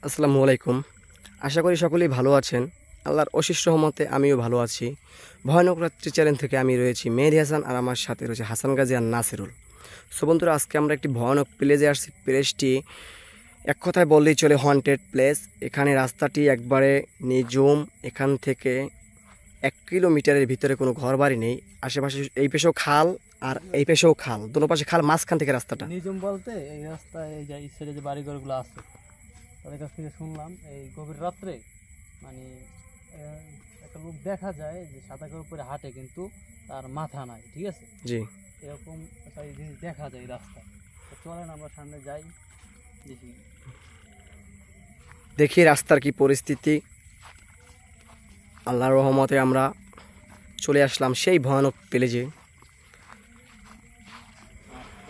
আসসালামু আলাইকুম। আশা করি সকলেই ভালো আছেন। আল্লাহর অশেষ রহমতে আমিও ভালো আছি। ভয়ানক রাত্রি চ্যানেল থেকে আমি রয়েছি মেহেদি হাসান, আর আমার সাথে রয়েছে হাসান গাজী আর নাসিরুল। সো বন্ধুরা, আজকে আমরা একটি ভয়ানক প্লেসে আসছি। প্লেসটি এক কথায় বললেই চলে হন্টেড প্লেস। এখানে রাস্তাটি একবারে নিঝুম। এখান থেকে 1 কিলোমিটারের ভিতরে কোনো ঘর বাড়ি নেই। আশেপাশে এই পেশেও খাল আর এই পেশেও খাল, দুটো পাশে খাল, মাঝখান থেকে রাস্তাটা। নিঝুম বলতে এই রাস্তায় এই যে এই সাইডে যে বাড়িঘরগুলো আছে তাদের কাছ থেকে শুনলাম এই গভীর রাত্রে মানে একটা লোক দেখা যায় যে সাদা কাপড় পরে হাঁটে, কিন্তু তার মাথা নাই, ঠিক আছে? জি, এরকম একটা জিনিস দেখা যায় রাস্তায়। তো চলেন আমরা সামনে যাই, দেখি রাস্তার কি পরিস্থিতি। আল্লাহর রহমতে আমরা চলে আসলাম সেই ভয়ানক প্লেসে।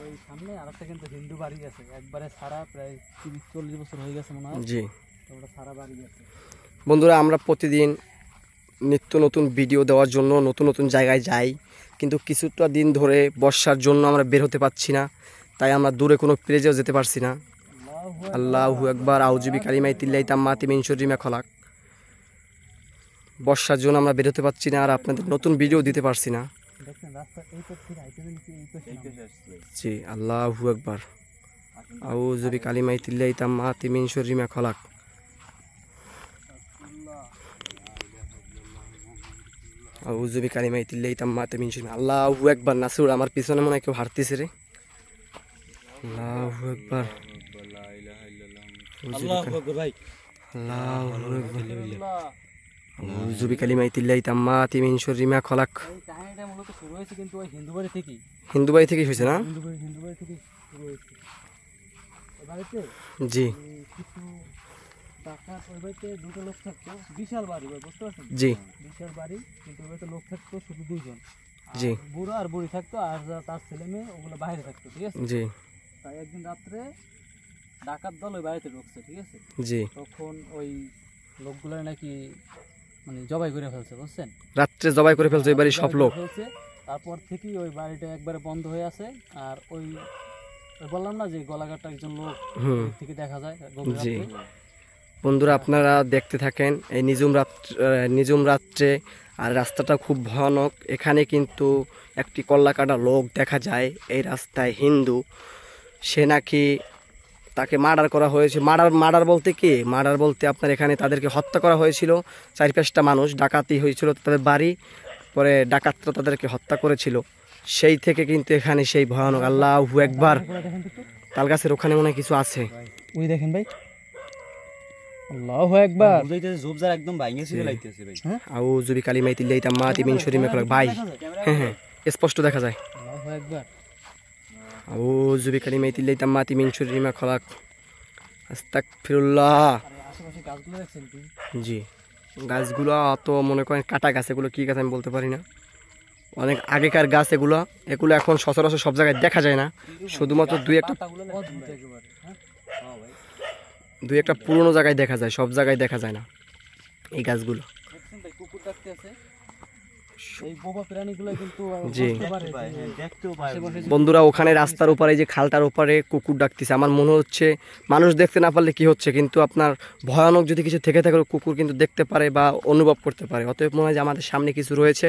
ওই সামনে আর একটা কিন্তু হিন্দু বাড়ি আছে, একবারে সারা প্রায় 30-40 বছর হয়ে গেছে মনে হয়। জি ওটা সারা বাড়ি আছে। বন্ধুরা, আমরা প্রতিদিন নিত্য নতুন ভিডিও দেওয়ার জন্য নতুন নতুন জায়গায় যাই, কিন্তু কিছুটা দিন ধরে বর্ষার জন্য আমরা বের হতে পারছি না, তাই আমরা দূরে কোনো প্লেসেও যেতে পারছি না। আল্লাহু আকবার, আউযুবি কালিমাই তিল্লাহি তাম্মাতি মিন শাররি মা খলাক। বর্ষার জন্য আমরা বের হতে পারছি না, আর আপনাদের নতুন ভিডিও দিতে পারছি না। জি, আল্লাহু আকবার, আউযুবি কালিমাই তিল্লাহি তাম্মাতি মিন শাররি মা খলাক। আউযুবি কালিমাই তিল্লাহি তাম্মাতি মিন শাররি। আল্লাহু আকবার। নাসির, আমার পিছনে মনে হয় কেউ হাঁটতেছে রে। আল্লাহু আকবার, আল্লাহু আকবার ভাই, আল্লাহু আকবার, আউযুবি কালিমাই তিল্লাহি তাম্মাতি মিন শাররি মা খলাক। এই কাহিনীটা মূলত শুরু হয়েছে কিন্তু ওই হিন্দু বাড়ি থেকেই। হিন্দু বাড়ি থেকেই হয়েছে না? হিন্দু বাড়ি থেকে শুরু হয়েছে। ওই বাড়িতে জি কিছু ডাকাত, ওই বাড়িতে দুটো লোক থাকতো, বিশাল বাড়ি, বুঝতে পারছেন? জি বিশাল বাড়ি, কিন্তু ওই বাড়িতে লোক থাকতো শুধু 2 জন। জি বুড়ো আর বুড়ি থাকতো, আর তার ছেলে মেয়ে ওগুলো বাইরে থাকতো, ঠিক আছে? জি তাই একদিন রাত্রে ডাকাত দল ওই বাড়িতে ঢুকছে, ঠিক আছে? জি তখন ওই লোকগুলো নাকি মানে জবাই করে ফেলছে, বুঝছেন? রাত্রে জবাই করে ফেলছে ওই বাড়ির সব লোক। ফেলছে। তারপর থেকেই ওই বাড়িটা একবারে বন্ধ হয়ে আছে। আর ওই বললাম না যে গলাঘাটটা একজন লোক থেকে দেখা যায় গভীর জি রাত্রে। বন্ধুরা, আপনারা দেখতে থাকেন এই নিঝুম রাত্রে, আর রাস্তাটা খুব ভয়ানক। এখানে কিন্তু একটি কল্লা কাটা লোক দেখা যায় এই রাস্তায়, হিন্দু। সে নাকি, তাকে মার্ডার করা হয়েছে। মার্ডার বলতে কি, মার্ডার বলতে আপনার এখানে তাদেরকে হত্যা করা হয়েছিল। 4-5টা মানুষ ডাকাতি হয়েছিল তাদের বাড়ি, পরে ডাকাতরা তাদেরকে হত্যা করেছিল। সেই থেকে কিন্তু এখানে সেই ভয়ানক। আল্লাহু আকবার। তাল গাছের ওখানে মনে হয় কিছু আছে। ওই দেখেন ভাই, আল্লাহু আকবার। বুঝাইতেছে ঝোপঝাড় একদম ভাঙিয়েছিল লাইতেছে ভাই। আউযুবি কালিমাই তিল্লাহি তাম্মাতি মিন শাররি মা খলাক। ভাই হ্যাঁ হ্যাঁ, স্পষ্ট দেখা যায়। আল্লাহু আকবার। আউযুবি কালিমাই তিল্লাহি তাম্মাতি মিন শাররি মা খলাক। আস্তাগফিরুল্লাহ। আশেপাশে গাছগুলো দেখছেন কি? জি, গাছগুলো তো মনে করেন কাটা গাছ। এগুলো কী গাছ আমি বলতে পারি না, অনেক আগেকার গাছ এগুলো। এখন সচরাচর সব জায়গায় দেখা যায় না, শুধুমাত্র দুই একটা পুরনো জায়গায় দেখা যায়, সব জায়গায় দেখা যায় না এই গাছগুলো। দেখছেন ভাই, কুকুর ডাকতে আছে। এই বোবা প্রাণীগুলো কিন্তু জি দেখতেও পায়। বন্ধুরা, ওখানে রাস্তার উপরে, যে খালটার উপরে কুকুর ডাকতেছে। আমার মনে হচ্ছে মানুষ দেখতে না পারলে কি হচ্ছে, কিন্তু আপনার ভয়ানক যদি কিছু থেকে থাকে কুকুর কিন্তু দেখতে পারে বা অনুভব করতে পারে। অতএব মনে হয় যে আমাদের সামনে কিছু রয়েছে,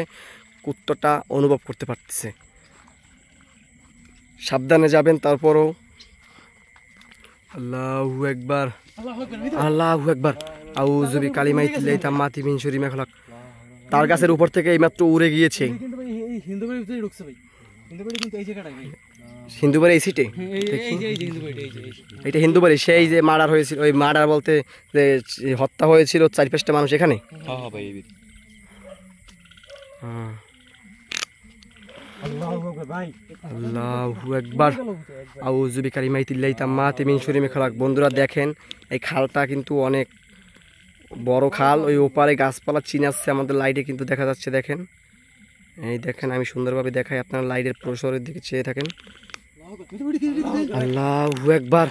কুত্তটা অনুভব করতে পারতেছে। সাবধানে যাবেন। তারপরও আল্লাহু আকবার, আল্লাহু আকবার, আউযুবি কালিমাই তিল্লাহি তাম্মাতি মিন শাররি মা খলাক। তার গাছের উপর থেকে এইমাত্র উড়ে গিয়েছে। কিন্তু ভাই এই হিন্দু বাড়ির ভিতরে ঢুকছে ভাই। হিন্দু বাড়ি কিন্তু এই জায়গাটাই ভাই। হিন্দু বাড়ি এই সিটে, এই যে হিন্দু বাড়ি, এই যে এটা হিন্দু বাড়ি। সেই যে মার্ডার হয়েছিল, ওই মার্ডার বলতে যে হত্যা হয়েছিল 4-5টা মানুষ এখানে। হ্যাঁ ভাই। আল্লাহু আকবার ভাই, আল্লাহু আকবার, আউযুবি কালিমাই তিল্লাহি তাম্মাতি মিন শাররি মা খলাক। বন্ধুরা দেখেন, এই খালটা কিন্তু অনেক বড় খাল। ওই ওপারে গাছপালা চিনাচ্ছে আমাদের লাইটে কিন্তু দেখা যাচ্ছে। দেখেন, এই দেখেন, আমি সুন্দরভাবে দেখাই, আপনারা লাইটের প্রসারের দিকে চেয়ে থাকেন। আল্লাহু আকবার,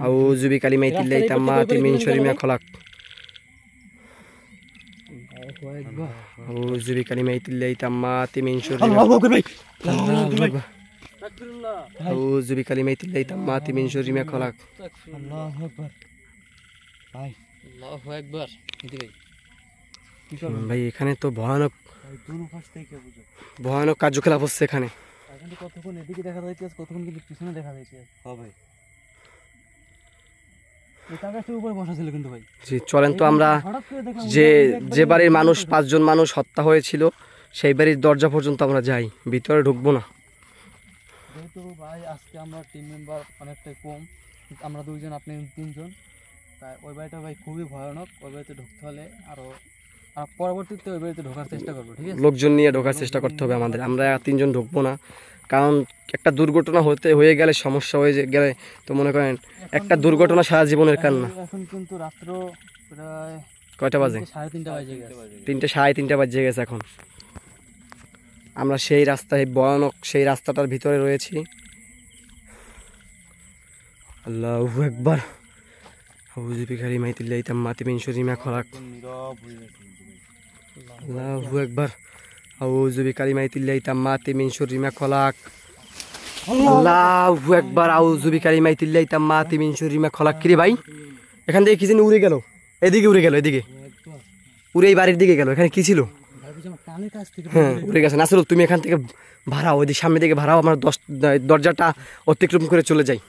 আউযুবি কালিমাই তিল্লাহি তাম্মাতি মিন শাররি মা খলাক। আউযুবি কালিমাই তিল্লাহি তাম্মাতি মিন শাররি মা খলাক। আল্লাহু আকবার, আউযুবি কালিমাই তিল্লাহি তাম্মাতি মিন শাররি মা খলাক। আল্লাহু আকবার। ভাই আল্লাহু আকবার। ইতি ভাই ভাই এখানে তো ভয়ানক ভাই দুনো পাশ থেকে বুঝো। ভয়ানক কার্যকলাপ হচ্ছে এখানে। এখন তো কতক্ষণ এদিকে দেখা যাইতেছে, কতক্ষণ কিন্তু পিছনে দেখা যাইতেছে। হ্যাঁ ভাই এই কাগজটার উপরে বসা ছিল কিন্তু ভাই। জি চলেন তো আমরা হঠাৎ করে দেখলাম যে একবারে যে বাড়ির মানুষ 5 জন মানুষ হত্যা হয়েছিল সেই বাড়ির দরজা পর্যন্ত আমরা যাই, ভিতরে ঢুকবো না। যেহেতু ভাই আজকে আমরা টিম মেম্বার অনেকটাই কম, আমরা 2 জন, আপনি 3 জন, তাই ওই বাড়িটা ভাই খুবই ভয়ানক। ওই বাড়িতে ঢুকতে হলে আরও পরবর্তীতে ওই বাড়িতে ঢোকার চেষ্টা করবো, ঠিক আছে? লোকজন নিয়ে ঢোকার চেষ্টা করতে হবে আমাদের, আমরা 3 জন ঢুকবো না, কারণ একটা দুর্ঘটনা হয়ে গেলে সমস্যা হয়ে গেলে তো মনে করেন একটা দুর্ঘটনা সারা জীবনের কান্না। এখন কিন্তু রাত্র প্রায় কয়টা বাজে? 3:30 বাজে গেছে। 3:30 বাজে গেছে এখন। আমরা সেই রাস্তায় ভয়ানক সেই রাস্তাটার ভিতরে রয়েছি। আল্লাহু আকবার। আউযু বিকালিমাতিল্লাহি তাম্মাতি মিন শাররি মা খালাক। একদম নীরব হয়ে গেছে কিন্তু ভাই। আল্লাহু আকবার। আউযু বিকালিমাতিল্লাহি তাম্মাতি মিন শাররি মা খালাক। আল্লাহু আকবার। আউযু বিকালিমাতিল্লাহি তাম্মাতি মিন শাররি মা খালাক। কি রে ভাই, এখান থেকে কি যেন উড়ে গেল, এদিকে উড়ে গেল, এদিকে উড়ে এই বাড়ির দিকে গেল। এখানে কি ছিল? ভাবছি আমার কানের কাছ থেকে হ্যাঁ উড়ে গেছে। নাসরুল তুমি এখান থেকে ভাড়াও, ওইদিকে সামনে দিকে ভাড়াও, আমার দরজাটা অতিক্রম করে চলে যাই।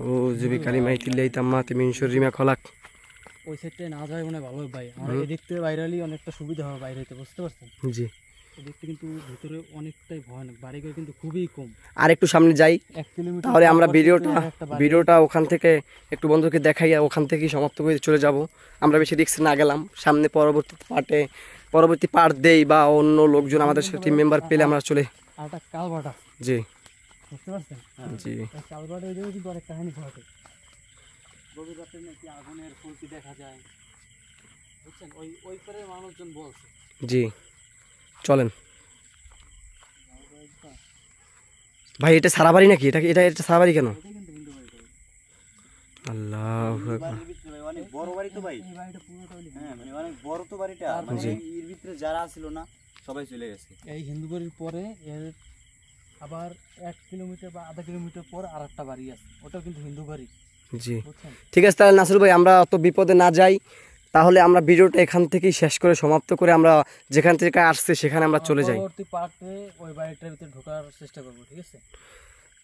ও জুবি কালিমাইতিল্লাহি তাম্মাতি মিন শাররি মা খালাক। ওই সাইডটায় না যায় মনে হয় ভালো হবে ভাই। আমরা এদিক থেকে বাইরে হলেই অনেকটা সুবিধা হবে বাইরে হইতে, বুঝতে পারছেন? জি এদিকটা কিন্তু ভিতরে অনেকটাই ভয়ানক, বাড়িঘর কিন্তু খুবই কম। আর একটু সামনে যাই, 1 কিলোমিটার তাহলে আমরা পর একটা বাড়ি। ভিডিওটা ওখান থেকে একটু বন্ধুকে দেখাই, ওখান থেকেই সমাপ্ত করে চলে যাব। আমরা বেশি রিস্ক না গেলাম, সামনে পরবর্তী পার্ট দেই বা অন্য লোকজন আমাদের টিম মেম্বার পেলে আমরা চলে। আর একটা কালভার্ট আছে, জি বুঝতে পারছেন? জি এই কালভার্টের ওইদিকে কিন্তু অনেক কাহিনী ঘটে। গভীর রাতে নাকি আগুনের ফুলকি দেখা যায়, বুঝছেন? ওই পারে মানুষজন বলছে। জি চলেন ভাই। এটা সারা বাড়ি নাকি? এটা সারা বাড়ি কেন? এটা কিন্তু হিন্দু বাড়ি করে। আল্লাহু আকবার। বাড়ির ভিতরে ভাই অনেক বড় বাড়ি তো ভাই। এই বাড়িটা পুরোটা হলো হ্যাঁ মানে অনেক বড় তো বাড়িটা, মানে জি। এর ভিতরে যারা ছিল না সবাই চলে গেছে। এই হিন্দু বাড়ির পরে এর আবার 1 কিলোমিটার বা আধা কিলোমিটার পর আর একটা বাড়ি আছে, ওটাও কিন্তু হিন্দু বাড়ি, জি বুঝছেন? ঠিক আছে, তাহলে নাসরুল ভাই আমরা অত বিপদে না যাই, তাহলে আমরা ভিডিওটা এখান থেকেই শেষ করে সমাপ্ত করে আমরা যেখান থেকে আসছে সেখানে আমরা চলে যাই। পরবর্তী পার্টে ওই বাড়িটার ভিতরে ঢোকার চেষ্টা করবো, ঠিক আছে?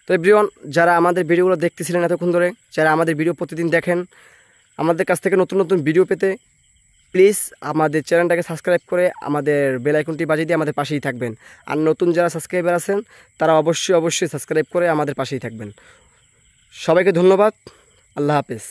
তো এভরিওয়ান, যারা আমাদের ভিডিওগুলো দেখতেছিলেন এতক্ষণ ধরে, যারা আমাদের ভিডিও প্রতিদিন দেখেন, আমাদের কাছ থেকে নতুন নতুন ভিডিও পেতে প্লিজ আমাদের চ্যানেলটাকে সাবস্ক্রাইব করে আমাদের বেল আইকনটি বাজিয়ে দিয়ে আমাদের পাশেই থাকবেন। আর নতুন যারা সাবস্ক্রাইবার আছেন তারা অবশ্যই সাবস্ক্রাইব করে আমাদের পাশেই থাকবেন। সবাইকে ধন্যবাদ। আল্লাহ হাফেজ।